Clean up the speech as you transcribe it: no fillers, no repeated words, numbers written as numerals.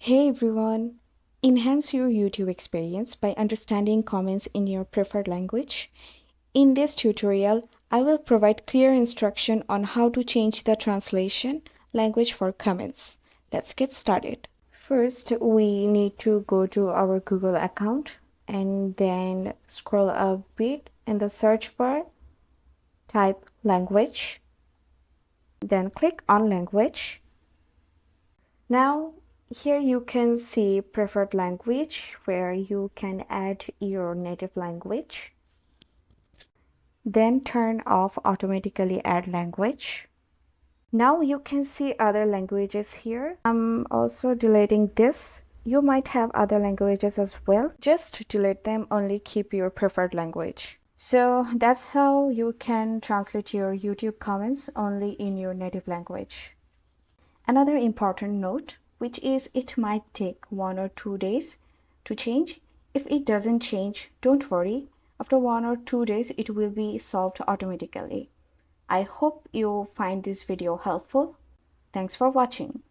Hey everyone! Enhance your YouTube experience by understanding comments in your preferred language. In this tutorial, I will provide clear instruction on how to change the translation language for comments. Let's get started. First, we need to go to our Google account and then scroll a bit in the search bar, type language, then click on language. Now, here you can see preferred language where you can add your native language. Then turn off automatically add language. Now you can see other languages here. I'm also deleting this. You might have other languages as well. Just delete them, only keep your preferred language. So that's how you can translate your YouTube comments only in your native language. Another important note, which is it might take 1 or 2 days to change. If it doesn't change, don't worry. After 1 or 2 days, it will be solved automatically. I hope you find this video helpful. Thanks for watching.